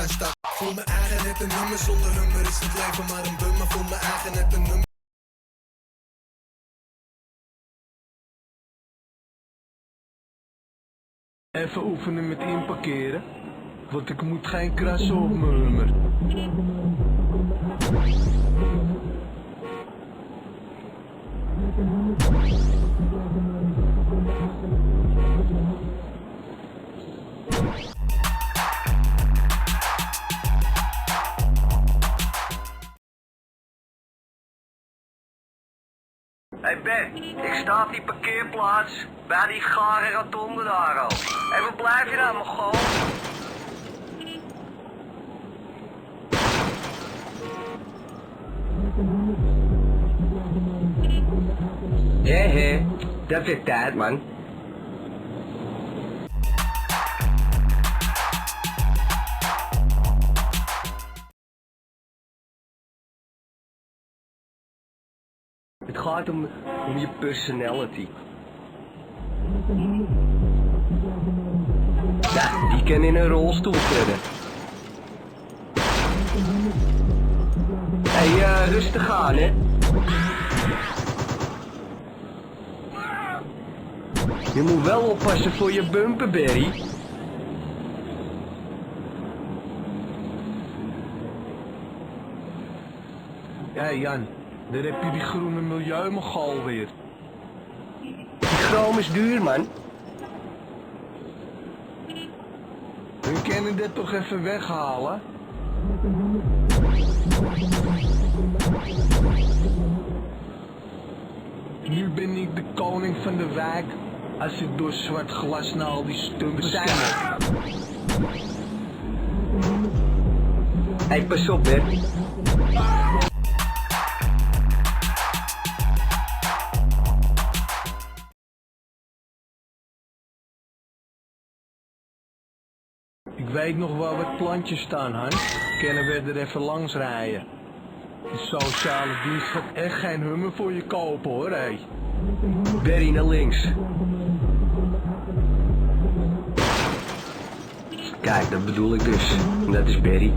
gaan staan. Voel mijn eigen net een nummer, zonder hummer is het leven maar een bummer. Voel mijn eigen net een nummer. Even oefenen met inparkeren, want ik moet geen krassen op mijn hummer. Hey Ben, ik sta op die parkeerplaats bij die gare rotonde daar al. En waar blijf je nou, Mongool? Hé, dat is tijd, man. Het gaat om je personality. Ja, die kan in een rolstoel zitten. Hey, rustig aan, hè. Je moet wel oppassen voor je bumper, Barry. Ja, Jan, daar heb je die groene milieumongool weer. Die chroom is duur, man. We kunnen dit toch even weghalen? Nu ben ik de koning van de wijk als ik door zwart glas naar al die stumpen kijk. Hey, pas op, hè. Ik weet nog waar wat plantjes staan, Hans. Kunnen we er even langs rijden? De sociale dienst gaat echt geen hummer voor je kopen, hoor, hé. Barry naar links. Kijk, dat bedoel ik dus. En dat is Barry.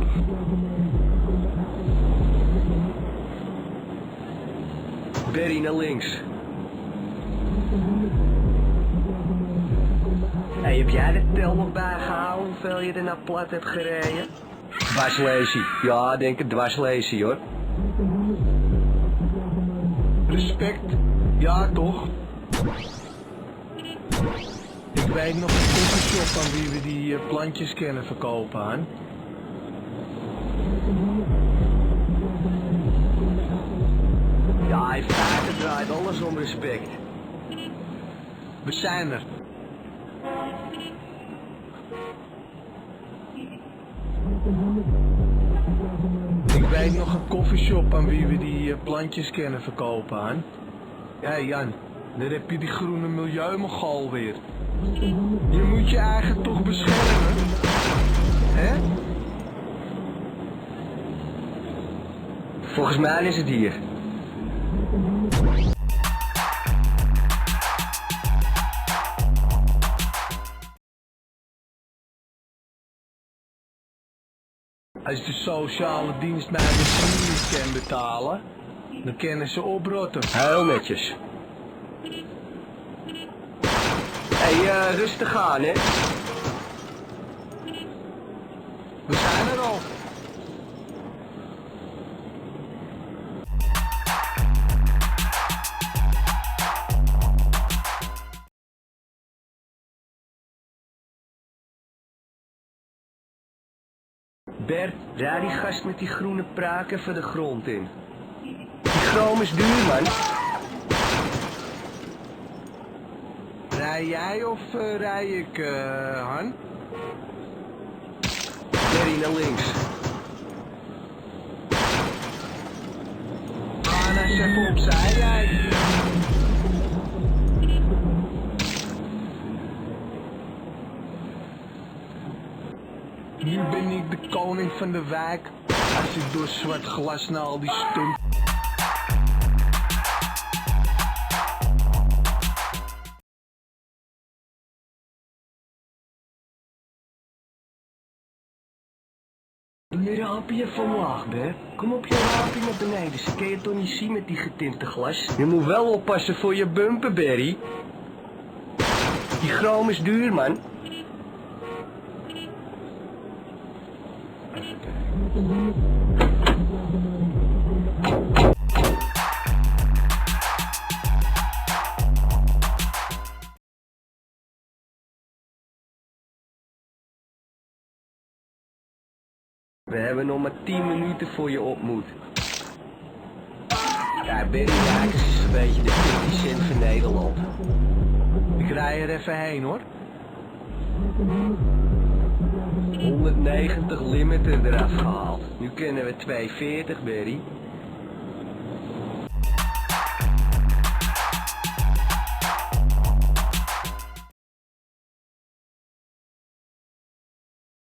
Barry naar links. Hey, heb jij de tel nog bijgehouden hoeveel je er naar plat hebt gereden? Dwarslazy. Ja, denk het dwarslazy, hoor. Respect? Ja, toch? Ik weet nog een koffieshop aan wie we die plantjes kunnen verkopen, Han. Ja, in feite draait alles om respect. We zijn er. Ik weet nog een koffieshop aan wie we die plantjes kunnen verkopen, Han. Ja, Jan, daar heb je die groene milieumongool weer. Je moet je eigen toch beschermen, hè? Volgens mij is het hier. Als de sociale dienst mij de niet kan betalen, dan kunnen ze oprotten. Heel netjes. Hey, rustig aan, hè. We zijn er al. Bert, rij die gast met die groene pruik even de grond in. Die chroom is duur, man. Rij jij of rij ik, Han? Barry naar links. Ga nou eens even opzij, jij. Nu ben ik de koning van de wijk als ik door zwart glas naar al die stumpen Doe je raampje even omlaag, Ber. Kom op je raampje naar beneden. Ze kan je toch niet zien met die getinte glas. Je moet wel oppassen voor je bumper, Berry. Die chroom is duur, man. We hebben nog maar 10 minuten voor je op moet. Ja, Berry Rijks is een beetje de 50 cent van Nederland. Ik rij er even heen hoor. 190 limiter eraf gehaald. Nu kunnen we 240, Berry.